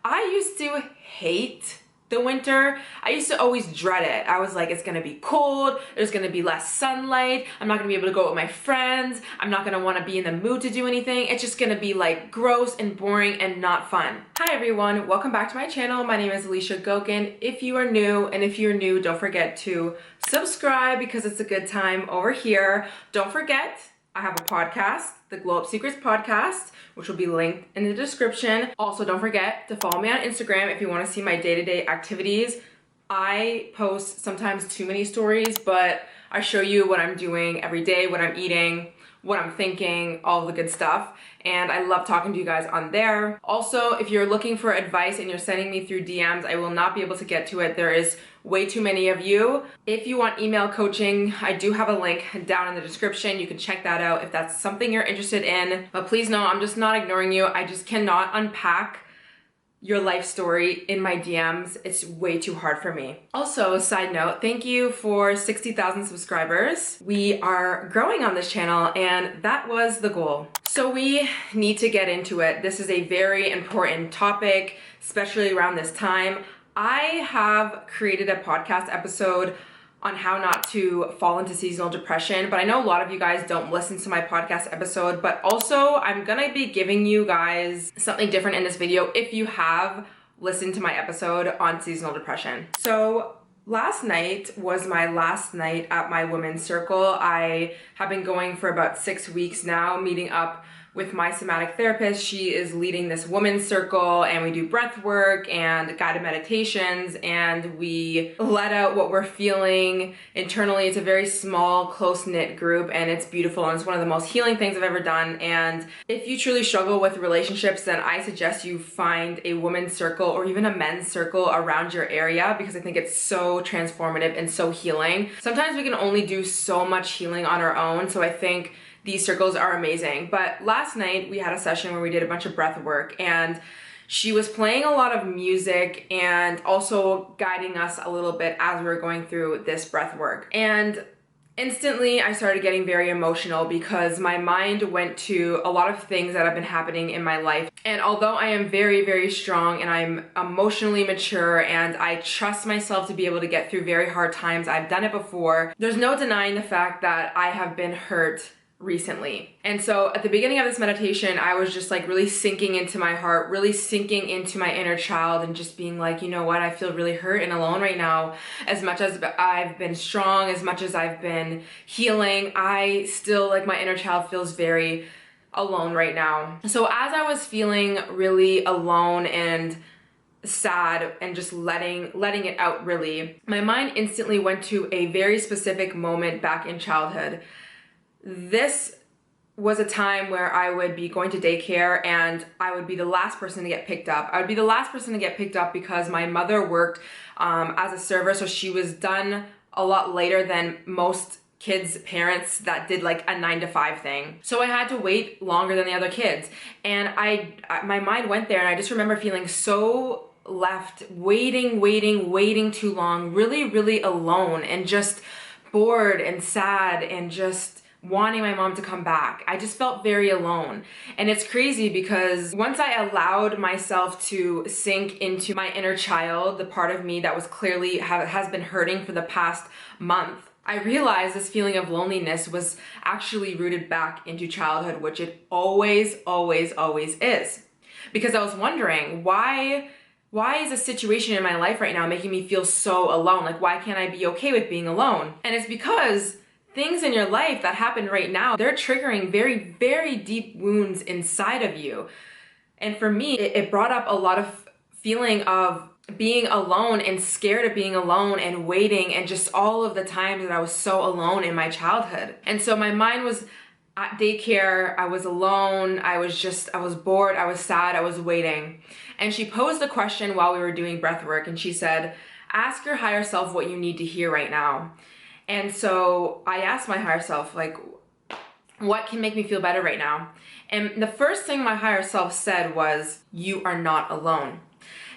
I used to hate the winter. I used to always dread it. I was like, it's gonna be cold, there's gonna be less sunlight, I'm not gonna be able to go out with my friends, I'm not gonna wanna be in the mood to do anything. It's just gonna be like gross and boring and not fun. Hi everyone, welcome back to my channel. My name is Alicia Gokin. If you are new, and if you're new, don't forget to subscribe because it's a good time over here. Don't forget, I have a podcast, the Glow Up Secrets podcast, which will be linked in the description. Also, don't forget to follow me on Instagram if you want to see my day-to-day activities. I post sometimes too many stories, but I show you what I'm doing every day, what I'm eating, what I'm thinking, all the good stuff. And I love talking to you guys on there. Also, if you're looking for advice and you're sending me through DMs, I will not be able to get to it. There is way too many of you. If you want email coaching, I do have a link down in the description. You can check that out if that's something you're interested in. But please know, I'm just not ignoring you. I just cannot unpack your life story in my DMs. It's way too hard for me. Also, side note, thank you for 60,000 subscribers. We are growing on this channel and that was the goal. So we need to get into it. This is a very important topic, especially around this time. I have created a podcast episode on how not to fall into seasonal depression, but I know a lot of you guys don't listen to my podcast episode, but also I'm gonna be giving you guys something different in this video if you have listened to my episode on seasonal depression. So last night was my last night at my women's circle. I have been going for about 6 weeks now, meeting up with my somatic therapist. She is leading this women's circle and we do breath work and guided meditations and we let out what we're feeling internally. It's a very small, close-knit group and it's beautiful and it's one of the most healing things I've ever done. And if you truly struggle with relationships, then I suggest you find a women's circle or even a men's circle around your area because I think it's so transformative and so healing. Sometimes we can only do so much healing on our own, so I think these circles are amazing. But last night we had a session where we did a bunch of breath work and she was playing a lot of music and also guiding us a little bit as we were going through this breath work. And instantly I started getting very emotional because my mind went to a lot of things that have been happening in my life. And although I am very, very strong and I'm emotionally mature and I trust myself to be able to get through very hard times, I've done it before, there's no denying the fact that I have been hurt recently. And so at the beginning of this meditation, I was just like really sinking into my heart, really sinking into my inner child and just being like, you know what, I feel really hurt and alone right now. As much as I've been strong, as much as I've been healing, I still, like, my inner child feels very alone right now. So as I was feeling really alone and sad and just letting it out really, my mind instantly went to a very specific moment back in childhood. This was a time where I would be going to daycare and I would be the last person to get picked up. I would be the last person to get picked up because my mother worked as a server, so she was done a lot later than most kids' parents that did like a 9 to 5 thing. So I had to wait longer than the other kids. And my mind went there and I just remember feeling so left, waiting too long, really, really alone and just bored and sad and just wanting my mom to come back. I just felt very alone. And it's crazy because once I allowed myself to sink into my inner child, the part of me that was clearly has been hurting for the past month, I realized this feeling of loneliness was actually rooted back into childhood, which it always is. Because I was wondering, why is a situation in my life right now making me feel so alone? Like, why can't I be okay with being alone? And it's because things in your life that happen right now, they're triggering very, very deep wounds inside of you. And for me, it brought up a lot of feeling of being alone and scared of being alone and waiting and just all of the times that I was so alone in my childhood. And so my mind was at daycare, I was alone, I was bored, I was sad, I was waiting. And she posed a question while we were doing breath work and she said, ask your higher self what you need to hear right now. And so I asked my higher self, like, what can make me feel better right now? And the first thing my higher self said was, you are not alone.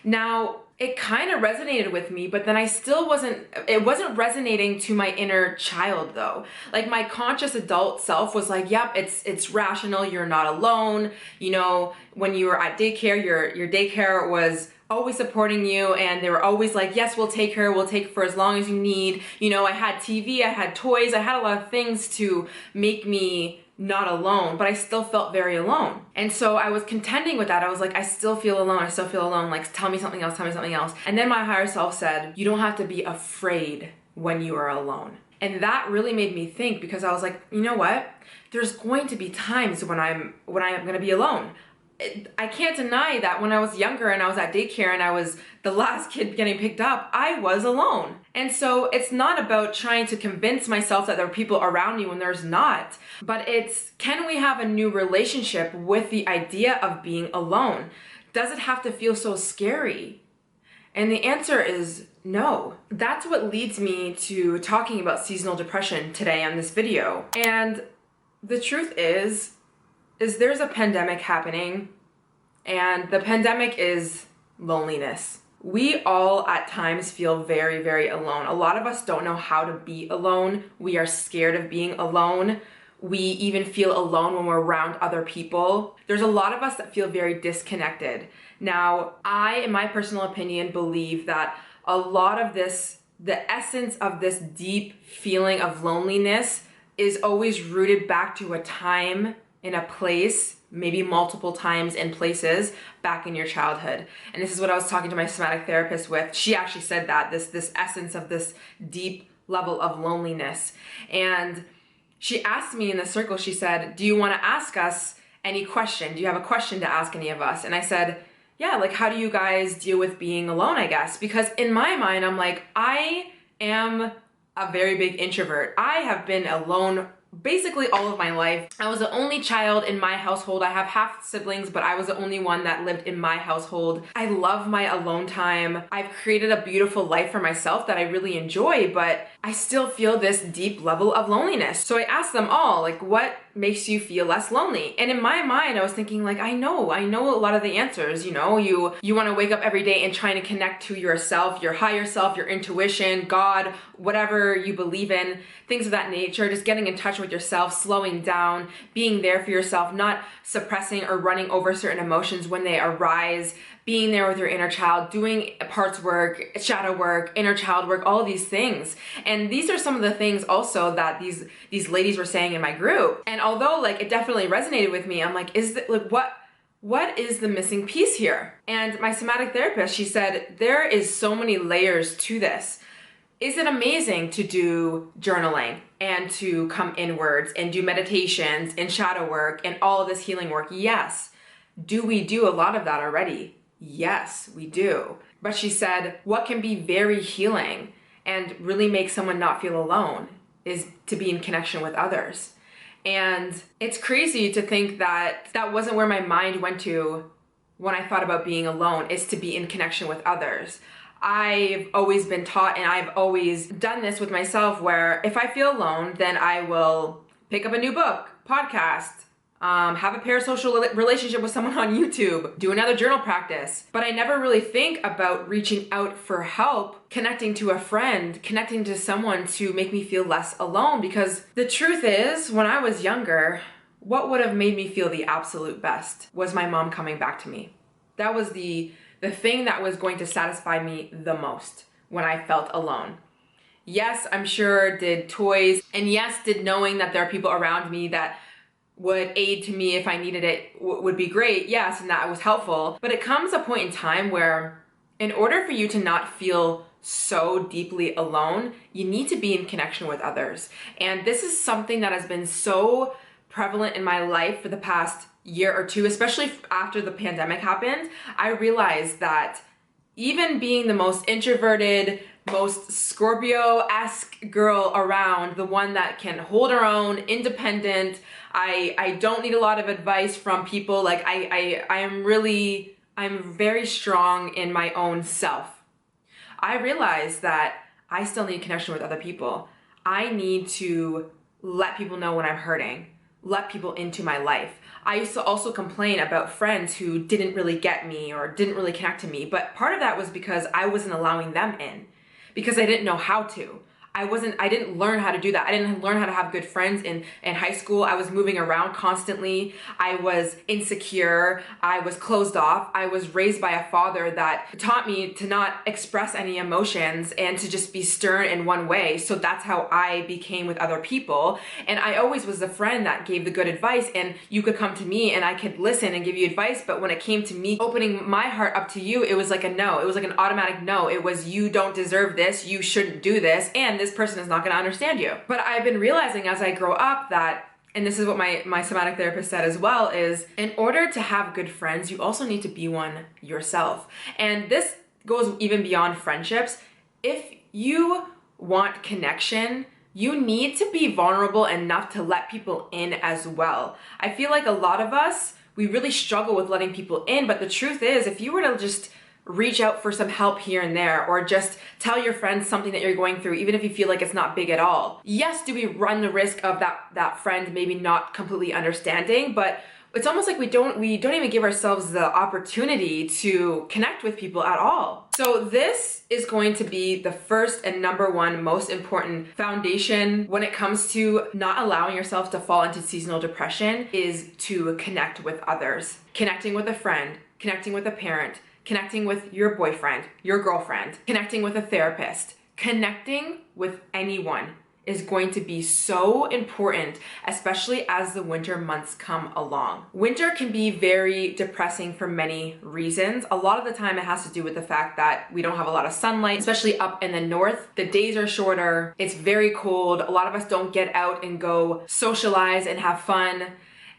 Now, it kind of resonated with me, but then it wasn't resonating to my inner child though. Like my conscious adult self was like, yep, it's rational, you're not alone. You know, when you were at daycare, your daycare was always supporting you, and they were always like, yes, we'll take her for as long as you need. You know, I had TV, I had toys, I had a lot of things to make me not alone, but I still felt very alone. And so I was contending with that. I was like, I still feel alone, I still feel alone. Like, tell me something else, tell me something else. And then my higher self said, you don't have to be afraid when you are alone. And that really made me think, because I was like, you know what? There's going to be times when I'm gonna be alone. I can't deny that when I was younger and I was at daycare and I was the last kid getting picked up, I was alone. And so it's not about trying to convince myself that there are people around me when there's not, but it's, can we have a new relationship with the idea of being alone? Does it have to feel so scary? And the answer is no. That's what leads me to talking about seasonal depression today on this video. And the truth is there's a pandemic happening, and the pandemic is loneliness. We all at times feel very, very alone. A lot of us don't know how to be alone. We are scared of being alone. We even feel alone when we're around other people. There's a lot of us that feel very disconnected. Now, I, in my personal opinion, believe that a lot of this, the essence of this deep feeling of loneliness is always rooted back to a time in a place, maybe multiple times in places back in your childhood. And this is what I was talking to my somatic therapist with. She actually said that, this essence of this deep level of loneliness. And she asked me in the circle, she said, do you want to ask us any question? Do you have a question to ask any of us? And I said, yeah, like, how do you guys deal with being alone, I guess? Because in my mind, I'm like, I am a very big introvert. I have been alone basically all of my life. I was the only child in my household. I have half siblings, but I was the only one that lived in my household. I love my alone time. I've created a beautiful life for myself that I really enjoy, but I still feel this deep level of loneliness. So I asked them all, like, what makes you feel less lonely? And in my mind, I was thinking, like, I know a lot of the answers. You know, you want to wake up every day and trying to connect to yourself, your higher self, your intuition, God, whatever you believe in, things of that nature, just getting in touch with yourself, slowing down, being there for yourself, not suppressing or running over certain emotions when they arise, being there with your inner child, doing parts work, shadow work, inner child work, all of these things. And these are some of the things also that these ladies were saying in my group. And although, like, it definitely resonated with me, I'm like, what is the missing piece here? And my somatic therapist, she said, there is so many layers to this. Is it amazing to do journaling and to come inwards and do meditations and shadow work and all of this healing work? Yes. Do we do a lot of that already? Yes, we do. But she said, what can be very healing and really make someone not feel alone is to be in connection with others. And it's crazy to think that that wasn't where my mind went to when I thought about being alone, is to be in connection with others. I've always been taught, and I've always done this with myself, where if I feel alone, then I will pick up a new book, podcast, have a parasocial relationship with someone on YouTube, do another journal practice. But I never really think about reaching out for help, connecting to a friend, connecting to someone to make me feel less alone. Because the truth is, when I was younger, what would have made me feel the absolute best was my mom coming back to me. That was the thing that was going to satisfy me the most when I felt alone. Yes, I'm sure did toys, and yes, did knowing that there are people around me that would aid to me if I needed it would be great. Yes, and that was helpful. But it comes a point in time where in order for you to not feel so deeply alone, you need to be in connection with others. And this is something that has been so prevalent in my life for the past year or two, especially after the pandemic happened. I realized that even being the most introverted, most Scorpio-esque girl around, the one that can hold her own, independent, I don't need a lot of advice from people. Like I'm very strong in my own self. I realized that I still need connection with other people. I need to let people know when I'm hurting, let people into my life. I used to also complain about friends who didn't really get me or didn't really connect to me, but part of that was because I wasn't allowing them in, because I didn't know how to. I didn't learn how to do that. I didn't learn how to have good friends in high school. I was moving around constantly. I was insecure. I was closed off. I was raised by a father that taught me to not express any emotions and to just be stern in one way. So that's how I became with other people. And I always was the friend that gave the good advice, and you could come to me and I could listen and give you advice. But when it came to me opening my heart up to you, it was like a no. It was like an automatic no. It was, you don't deserve this. You shouldn't do this. And this person is not going to understand you. But I've been realizing as I grow up that, and this is what my somatic therapist said as well, is in order to have good friends, you also need to be one yourself. And this goes even beyond friendships. If you want connection, you need to be vulnerable enough to let people in as well. I feel like a lot of us, we really struggle with letting people in, but the truth is, if you were to just reach out for some help here and there, or just tell your friends something that you're going through, even if you feel like it's not big at all. Yes, do we run the risk of that friend maybe not completely understanding, but it's almost like we don't even give ourselves the opportunity to connect with people at all. So this is going to be the first and number one most important foundation when it comes to not allowing yourself to fall into seasonal depression, is to connect with others. Connecting with a friend, connecting with a parent, connecting with your boyfriend, your girlfriend, connecting with a therapist, connecting with anyone is going to be so important, especially as the winter months come along. Winter can be very depressing for many reasons. A lot of the time it has to do with the fact that we don't have a lot of sunlight, especially up in the north. The days are shorter, it's very cold. A lot of us don't get out and go socialize and have fun.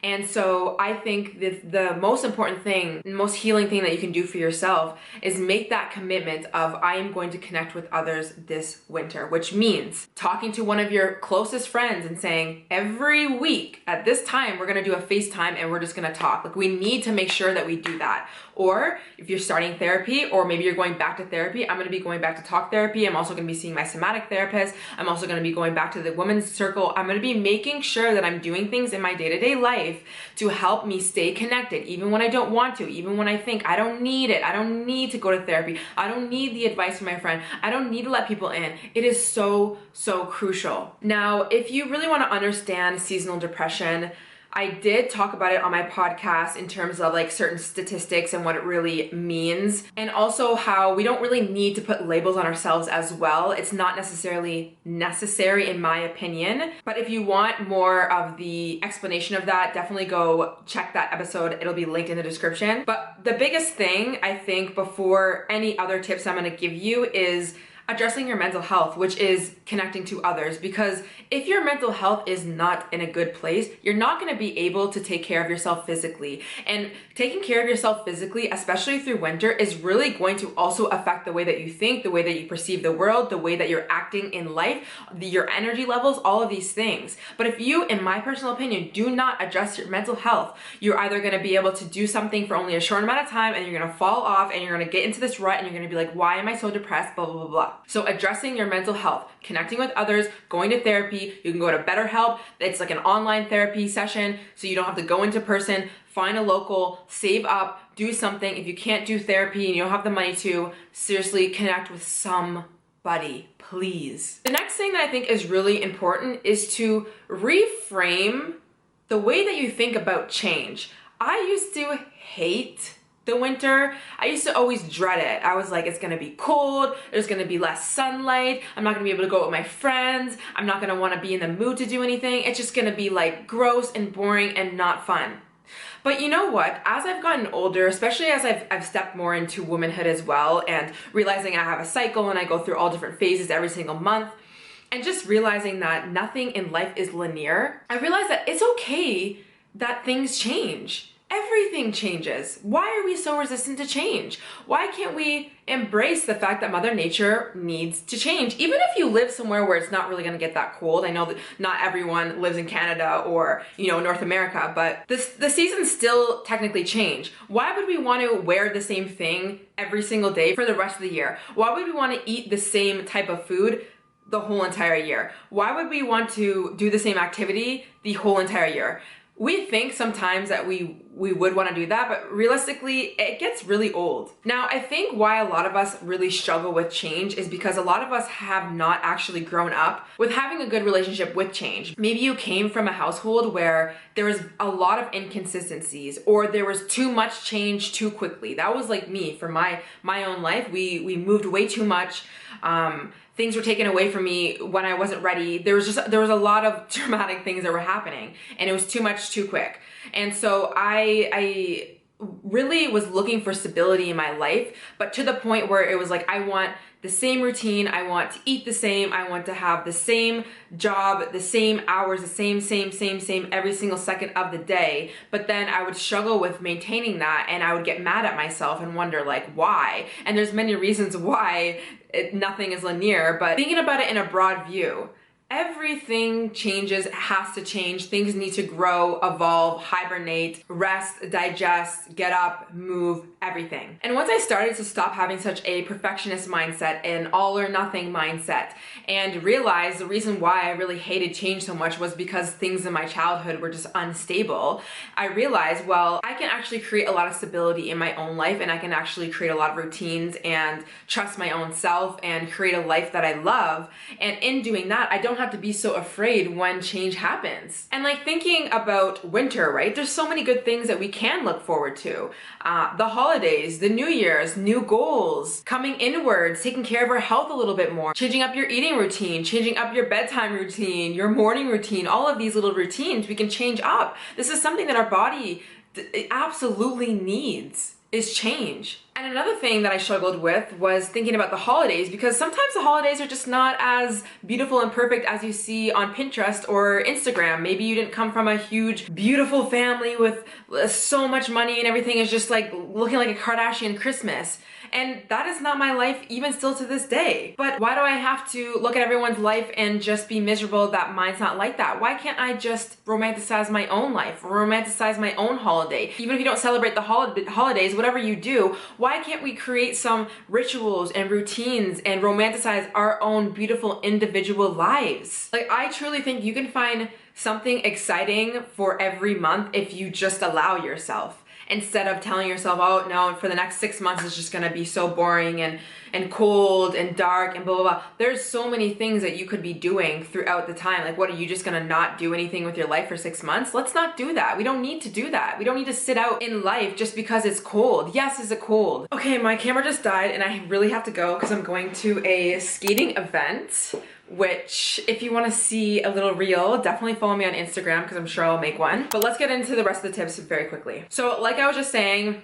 And so I think that the most important thing, most healing thing that you can do for yourself is make that commitment of, I am going to connect with others this winter, which means talking to one of your closest friends and saying, every week at this time, we're gonna do a FaceTime and we're just gonna talk. Like, we need to make sure that we do that. Or if you're starting therapy, or maybe you're going back to therapy, I'm gonna be going back to talk therapy. I'm also gonna be seeing my somatic therapist. I'm also gonna be going back to the women's circle. I'm gonna be making sure that I'm doing things in my day-to-day life to help me stay connected, even when I don't want to, even when I think I don't need it. I don't need to go to therapy. I don't need the advice from my friend. I don't need to let people in. It is so, so crucial. Now, if you really wanna understand seasonal depression, I did talk about it on my podcast in terms of like certain statistics and what it really means, and also how we don't really need to put labels on ourselves as well. It's not necessarily necessary in my opinion, but if you want more of the explanation of that, definitely go check that episode. It'll be linked in the description. But the biggest thing, I think, before any other tips I'm gonna give you, is addressing your mental health, which is connecting to others. Because if your mental health is not in a good place, you're not going to be able to take care of yourself physically. And taking care of yourself physically, especially through winter, is really going to also affect the way that you think, the way that you perceive the world, the way that you're acting in life, your energy levels, all of these things. But if you, in my personal opinion, do not address your mental health, you're either going to be able to do something for only a short amount of time and you're going to fall off and you're going to get into this rut and you're going to be like, why am I so depressed, blah, blah, blah, blah. So addressing your mental health, connecting with others, going to therapy. You can go to BetterHelp. It's like an online therapy session, so you don't have to go into person. Find a local, save up, do something. If you can't do therapy and you don't have the money to, seriously connect with somebody, please. The next thing that I think is really important is to reframe the way that you think about change. I used to hate the winter. I used to always dread it. I was like, it's gonna be cold, there's gonna be less sunlight, I'm not gonna be able to go with my friends, I'm not gonna wanna be in the mood to do anything, it's just gonna be like gross and boring and not fun. But you know what, as I've gotten older, especially as I've stepped more into womanhood as well, and realizing I have a cycle and I go through all different phases every single month, and just realizing that nothing in life is linear, I realized that it's okay that things change. Everything changes. Why are we so resistant to change? Why can't we embrace the fact that Mother Nature needs to change? Even if you live somewhere where it's not really gonna get that cold. I know that not everyone lives in Canada or, North America, but the seasons still technically change. Why would we want to wear the same thing every single day for the rest of the year? Why would we want to eat the same type of food the whole entire year? Why would we want to do the same activity the whole entire year? We think sometimes that we would want to do that, but realistically, it gets really old. Now, I think why a lot of us really struggle with change is because a lot of us have not actually grown up with having a good relationship with change. Maybe you came from a household where there was a lot of inconsistencies, or there was too much change too quickly. That was like me for my own life. We moved way too much. Things were taken away from me when I wasn't ready. There was a lot of dramatic things that were happening, and it was too much too quick. And so I really was looking for stability in my life, but to the point where it was like, I want the same routine, I want to eat the same, I want to have the same job, the same hours, the same every single second of the day. But then I would struggle with maintaining that, and I would get mad at myself and wonder like, why? And there's many reasons why nothing is linear, but thinking about it in a broad view, everything changes, has to change. Things need to grow, evolve, hibernate, rest, digest, get up, move, everything. And once I started to stop having such a perfectionist mindset, an all or nothing mindset, and realized the reason why I really hated change so much was because things in my childhood were just unstable, I realized, well, I can actually create a lot of stability in my own life, and I can actually create a lot of routines and trust my own self and create a life that I love. And in doing that, I don't have to be so afraid when change happens. And like thinking about winter, right? There's so many good things that we can look forward to. The holidays, the New Year's, new goals, coming inwards, taking care of our health a little bit more, changing up your eating routine, changing up your bedtime routine, your morning routine, all of these little routines we can change up. This is something that our body absolutely needs, is change. And another thing that I struggled with was thinking about the holidays, because sometimes the holidays are just not as beautiful and perfect as you see on Pinterest or Instagram. Maybe you didn't come from a huge, beautiful family with so much money and everything is just like looking like a Kardashian Christmas. And that is not my life even still to this day. But why do I have to look at everyone's life and just be miserable that mine's not like that? Why can't I just romanticize my own life, romanticize my own holiday? Even if you don't celebrate the holidays, whatever you do, why can't we create some rituals and routines and romanticize our own beautiful individual lives? Like, I truly think you can find something exciting for every month if you just allow yourself, instead of telling yourself, oh no, for the next 6 months it's just gonna be so boring and cold and dark and blah, blah, blah. There's so many things that you could be doing throughout the time. Like, what, are you just gonna not do anything with your life for 6 months? Let's not do that. We don't need to do that. We don't need to sit out in life just because it's cold. Yes, is it cold? Okay, my camera just died and I really have to go because I'm going to a skating event, which if you want to see a little reel, definitely follow me on Instagram because I'm sure I'll make one. But let's get into the rest of the tips very quickly. So like I was just saying,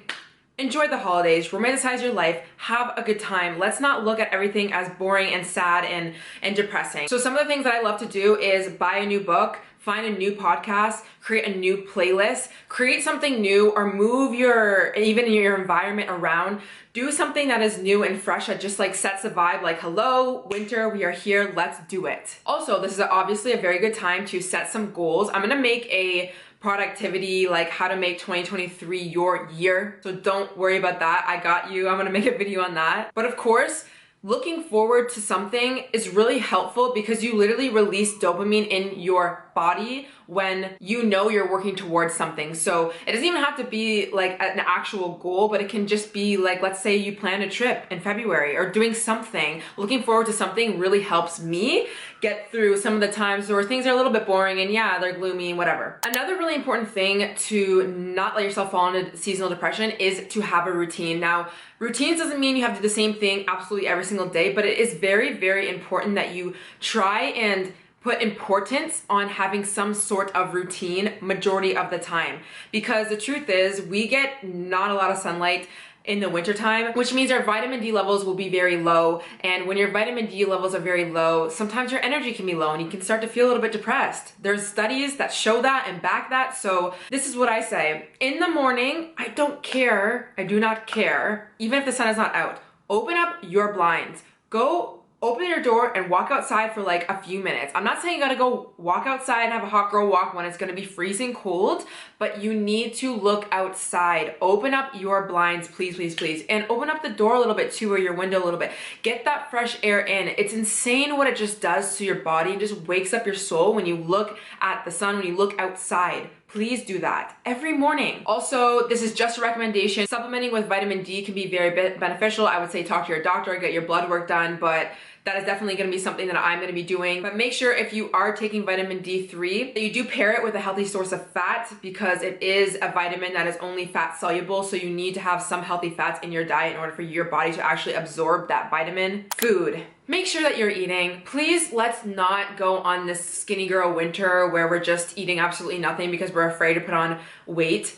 enjoy the holidays, romanticize your life, have a good time. Let's not look at everything as boring and sad and depressing. So some of the things that I love to do is buy a new book, find a new podcast, create a new playlist, create something new, or move your environment around. Do something that is new and fresh that just like sets the vibe, like, hello, winter, we are here, let's do it. Also, this is obviously a very good time to set some goals. I'm gonna make a productivity, like how to make 2023 your year. So don't worry about that, I got you. I'm gonna make a video on that. But of course, looking forward to something is really helpful because you literally release dopamine in your body when you know you're working towards something. So it doesn't even have to be like an actual goal, but it can just be like, let's say you plan a trip in February or doing something. Looking forward to something really helps me get through some of the times where things are a little bit boring and yeah, they're gloomy and whatever. Another really important thing to not let yourself fall into seasonal depression is to have a routine. Now, routines doesn't mean you have to do the same thing absolutely every single day, but it is very, very important that you try and put importance on having some sort of routine majority of the time. Because the truth is, we get not a lot of sunlight in the wintertime, which means our vitamin D levels will be very low. And when your vitamin D levels are very low, sometimes your energy can be low and you can start to feel a little bit depressed. There's studies that show that and back that. So this is what I say. In the morning, I don't care. I do not care. Even if the sun is not out, open up your blinds. Go open your door and walk outside for like a few minutes. I'm not saying you gotta go walk outside and have a hot girl walk when it's gonna be freezing cold, but you need to look outside. Open up your blinds, please, please, please. And open up the door a little bit too, or your window a little bit. Get that fresh air in. It's insane what it just does to your body. It just wakes up your soul when you look at the sun, when you look outside. please do that every morning. Also, this is just a recommendation. Supplementing with vitamin D can be very beneficial. I would say talk to your doctor, get your blood work done, but that is definitely going to be something that I'm going to be doing. But make sure if you are taking vitamin D3 that you do pair it with a healthy source of fat, because it is a vitamin that is only fat soluble. So you need to have some healthy fats in your diet in order for your body to actually absorb that vitamin. Food. Make sure that you're eating. Please, let's not go on this skinny girl winter where we're just eating absolutely nothing because we're afraid to put on weight.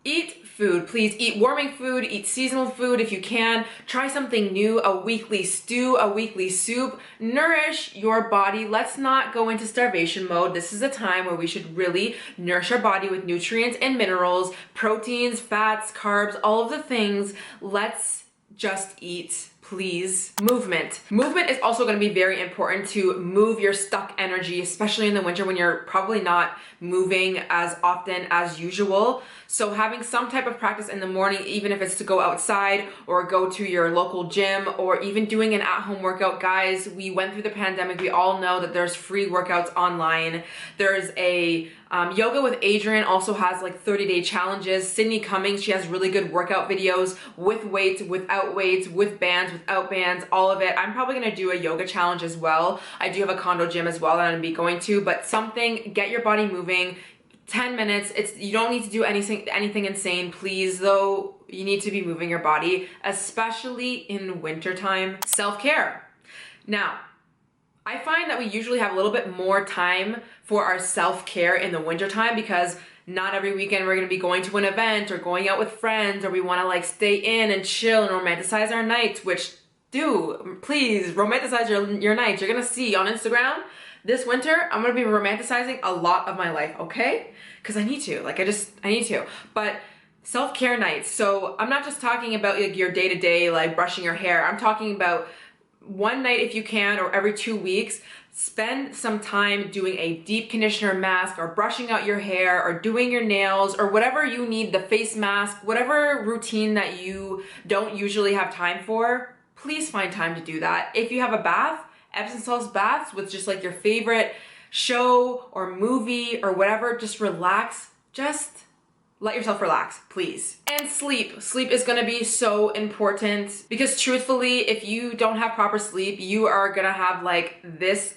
Eat food, please. Eat warming food, eat seasonal food if you can. Try something new, a weekly stew, a weekly soup. Nourish your body. Let's not go into starvation mode. This is a time where we should really nourish our body with nutrients and minerals, proteins, fats, carbs, all of the things. Let's just eat. Please. Movement. Movement is also going to be very important to move your stuck energy, especially in the winter when you're probably not moving as often as usual. So having some type of practice in the morning, even if it's to go outside or go to your local gym or even doing an at-home workout. Guys, we went through the pandemic. We all know that there's free workouts online. There's a Yoga with Adrian also has like 30-day challenges. Sydney Cummings, she has really good workout videos with weights, without weights, with bands, without bands, all of it. I'm probably gonna do a yoga challenge as well. I do have a condo gym as well that I'm gonna be going to, but something, get your body moving. 10 minutes, you don't need to do anything insane. Please though, you need to be moving your body, especially in wintertime. Self-care. Now, I find that we usually have a little bit more time for our self-care in the wintertime because not every weekend we're gonna be going to an event or going out with friends, or we wanna like stay in and chill and romanticize our nights, which please romanticize your nights. You're gonna see on Instagram this winter, I'm gonna be romanticizing a lot of my life, okay? Because I need to, I need to. But self-care nights, so I'm not just talking about like your day-to-day, like brushing your hair. I'm talking about one night if you can, or every 2 weeks, spend some time doing a deep conditioner mask or brushing out your hair or doing your nails or whatever you need, the face mask, whatever routine that you don't usually have time for, please find time to do that. If you have a bath, Epsom salt baths with just like your favorite show or movie or whatever, just relax, just let yourself relax, please. And sleep. Sleep is gonna be so important because truthfully, if you don't have proper sleep, you are gonna have like this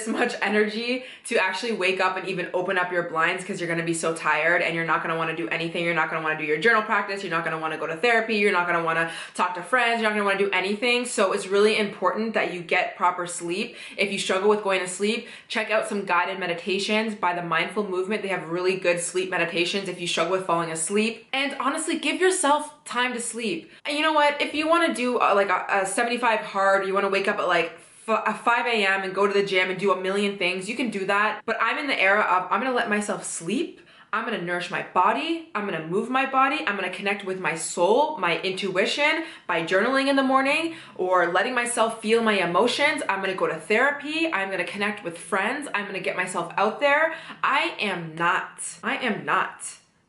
much energy to actually wake up and even open up your blinds because you're going to be so tired and you're not going to want to do anything. You're not going to want to do your journal practice. You're not going to want to go to therapy. You're not going to want to talk to friends. You're not going to want to do anything. So it's really important that you get proper sleep. If you struggle with going to sleep, check out some guided meditations by the Mindful Movement. They have really good sleep meditations if you struggle with falling asleep. And honestly, give yourself time to sleep. And you know what? If you want to do like a 75 hard, you want to wake up at like 5 a.m. and go to the gym and do a million things, you can do that. But I'm in the era of I'm gonna let myself sleep. I'm gonna nourish my body. I'm gonna move my body. I'm gonna connect with my soul, my intuition by journaling in the morning or letting myself feel my emotions. I'm gonna go to therapy. I'm gonna connect with friends. I'm gonna get myself out there. I am not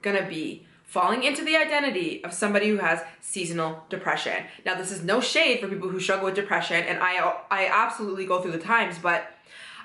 gonna be falling into the identity of somebody who has seasonal depression. Now, this is no shade for people who struggle with depression, and I absolutely go through the times, but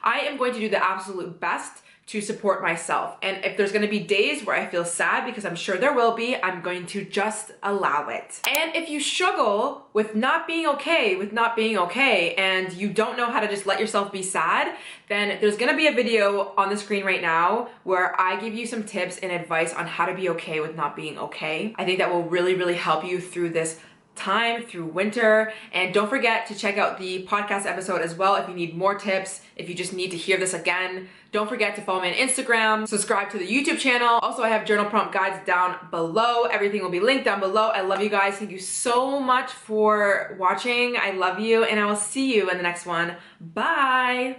I am going to do the absolute best to support myself. And if there's gonna be days where I feel sad, because I'm sure there will be, I'm going to just allow it. And if you struggle with not being okay, and you don't know how to just let yourself be sad, then there's gonna be a video on the screen right now where I give you some tips and advice on how to be okay with not being okay. I think that will really, really help you through this time, through winter. And don't forget to check out the podcast episode as well if you need more tips, if you just need to hear this again. Don't forget to follow me on Instagram, subscribe to the YouTube channel. Also, I have journal prompt guides down below. Everything will be linked down below. I love you guys. Thank you so much for watching. I love you, and I will see you in the next one. Bye.